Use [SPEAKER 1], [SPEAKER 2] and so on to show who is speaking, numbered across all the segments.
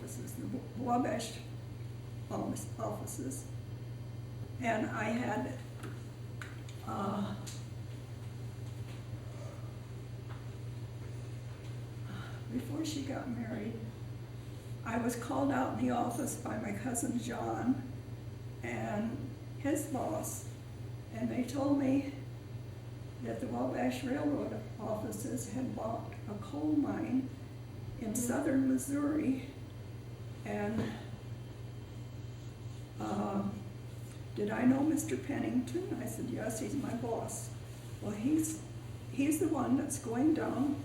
[SPEAKER 1] offices, the Wabash offices. And I had before she got married, I was called out in the office by my cousin John and his boss, and they told me that the Wabash Railroad offices had bought a coal mine in southern Missouri, and did I know Mr. Pennington? I said, yes, he's my boss. Well, he's the one that's going down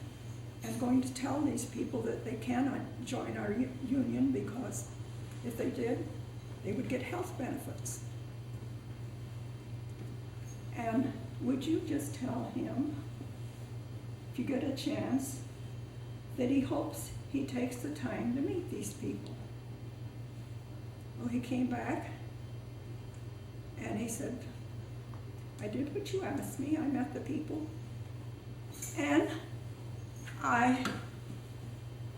[SPEAKER 1] and going to tell these people that they cannot join our union, because if they did, they would get health benefits. And would you just tell him, if you get a chance, that he hopes he takes the time to meet these people? Well, he came back and he said, I did what you asked me. I met the people and I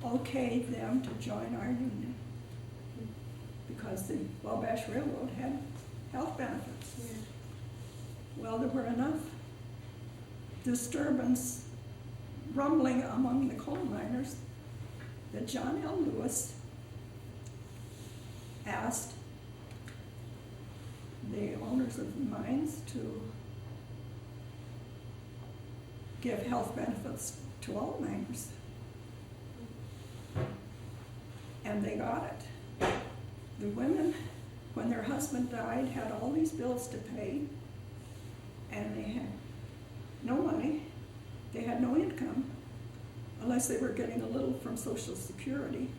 [SPEAKER 1] okayed them to join our union because the Wabash Railroad had health benefits.
[SPEAKER 2] Yeah.
[SPEAKER 1] Well, there were enough disturbance, rumbling among the coal miners that John L. Lewis asked the owners of the mines to give health benefits to all miners. And they got it. The women, when their husband died, had all these bills to pay, and they had no money. They had no income, unless they were getting a little from Social Security.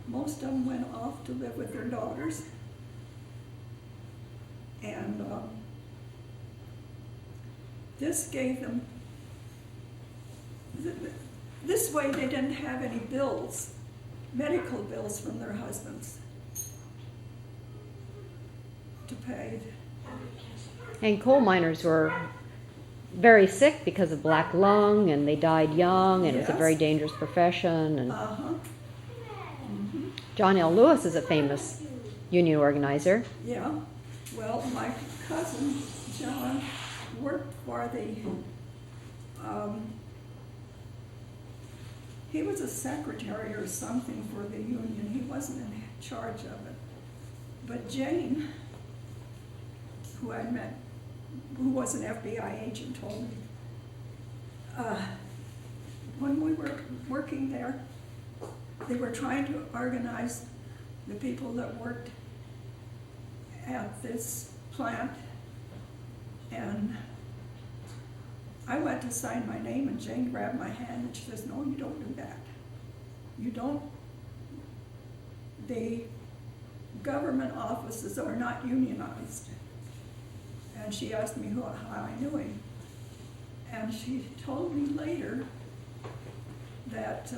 [SPEAKER 1] Most of them went off to live with their daughters. And this gave them, this way they didn't have any bills, medical bills from their husbands to pay.
[SPEAKER 3] And coal miners were very sick because of black lung, and they died young, and it was a
[SPEAKER 1] Yes.
[SPEAKER 3] very dangerous profession. And
[SPEAKER 1] Mm-hmm.
[SPEAKER 3] John L. Lewis is a famous union organizer.
[SPEAKER 1] Yeah, well, my cousin John worked for the, he was a secretary or something for the union. He wasn't in charge of it. But Jane, who I met, who was an FBI agent, told me, when we were working there, they were trying to organize the people that worked at this plant, and I went to sign my name, and Jane grabbed my hand and she says, no, you don't do that. You don't, the government offices are not unionized. And she asked me how I knew him. And she told me later that,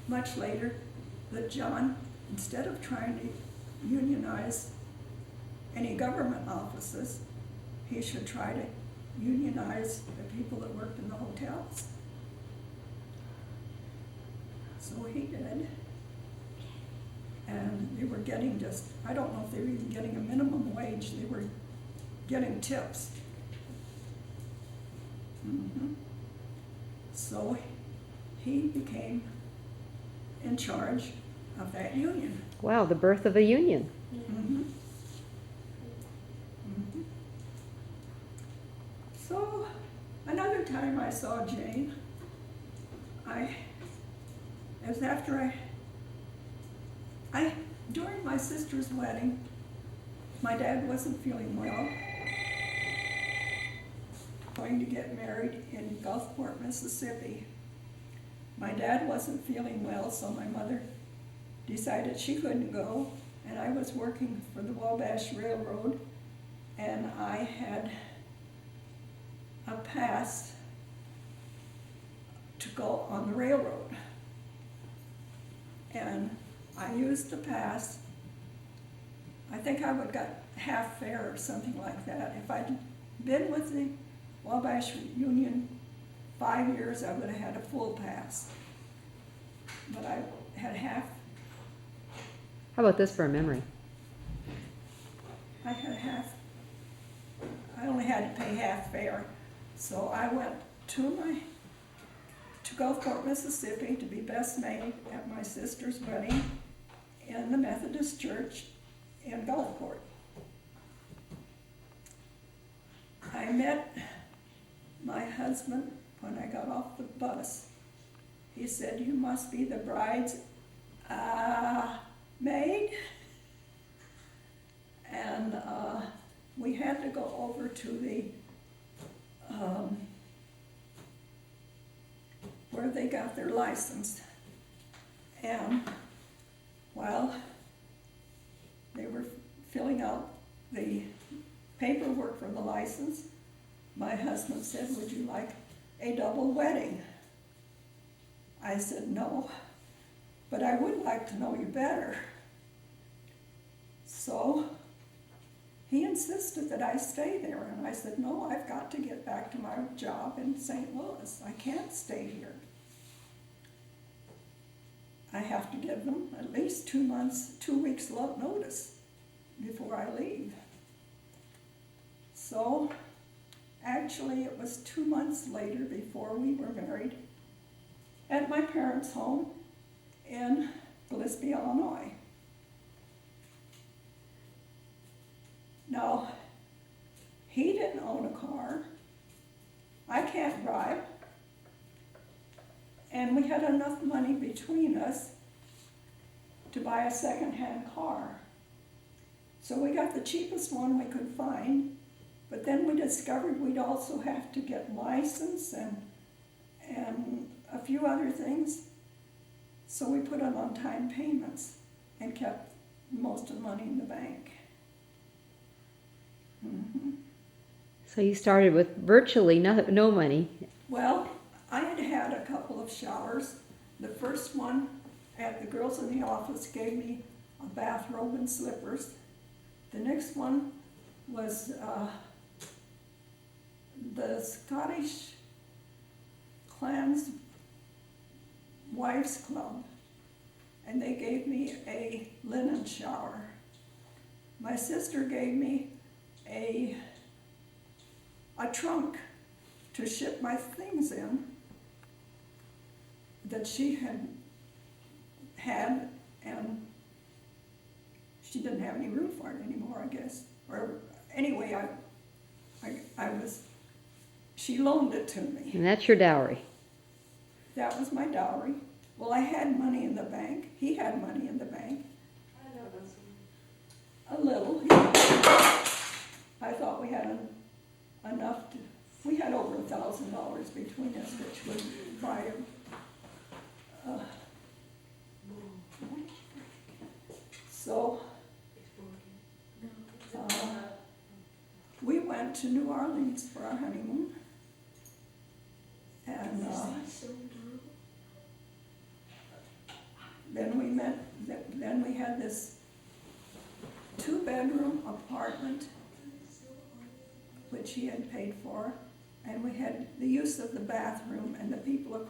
[SPEAKER 1] much later, that John, instead of trying to unionize any government offices, he should try to unionize the people that worked in the hotels. So he did. And they were getting just, I don't know if they were even getting a minimum wage, they were getting tips. Mm-hmm. So he became in charge of that union.
[SPEAKER 3] Wow, the birth of a union.
[SPEAKER 1] Mm-hmm. Mm-hmm. So another time I saw Jane, it was after during my sister's wedding, my dad wasn't feeling well, going to get married in Gulfport, Mississippi. My dad wasn't feeling well, so my mother decided she couldn't go, and I was working for the Wabash Railroad, and I had a pass to go on the railroad. And I used the pass. I think I would got half fare or something like that. If I'd been with the Wabash Union 5 years, I would have had a full pass. but I had half,
[SPEAKER 3] How about this for a memory?
[SPEAKER 1] I had half, I only had to pay half fare. So I went to Gulfport, Mississippi to be best maid at my sister's wedding in the Methodist Church in Gulfport. I met my husband when I got off the bus. He said, "You must be the bride's maid." And we had to go over to the where they got their license. And while they were filling out the paperwork for the license, my husband said, "Would you like a double wedding?" I said, "No, but I would like to know you better." So he insisted that I stay there, and I said, "No, I've got to get back to my job in St. Louis. I can't stay here. I have to give them at least 2 weeks notice before I leave." So actually it was 2 months later before we were married at my parents' home in Gillespie, Illinois. Now, he didn't own a car. I can't drive. And we had enough money between us to buy a second-hand car. So we got the cheapest one we could find, but then we discovered we'd also have to get license and a few other things. So we put it on time payments and kept most of the money in the bank. Mm-hmm.
[SPEAKER 3] So you started with virtually no money.
[SPEAKER 1] Well, I had had a couple of showers. The first one at the girls in the office gave me a bathrobe and slippers. The next one was the Scottish Clans Wives Club, and they gave me a linen shower. My sister gave me a trunk to ship my things in that she had, and she didn't have any room for it anymore, I guess. Or anyway, she loaned it to me.
[SPEAKER 3] And that's your dowry.
[SPEAKER 1] That was my dowry. Well, I had money in the bank. He had money in the bank. A little. I thought we had enough to, we had over $1,000 between us, which would buy him. So we went to New Orleans for our honeymoon, and then we had this 2-bedroom apartment which he had paid for, and we had the use of the bathroom, and the people across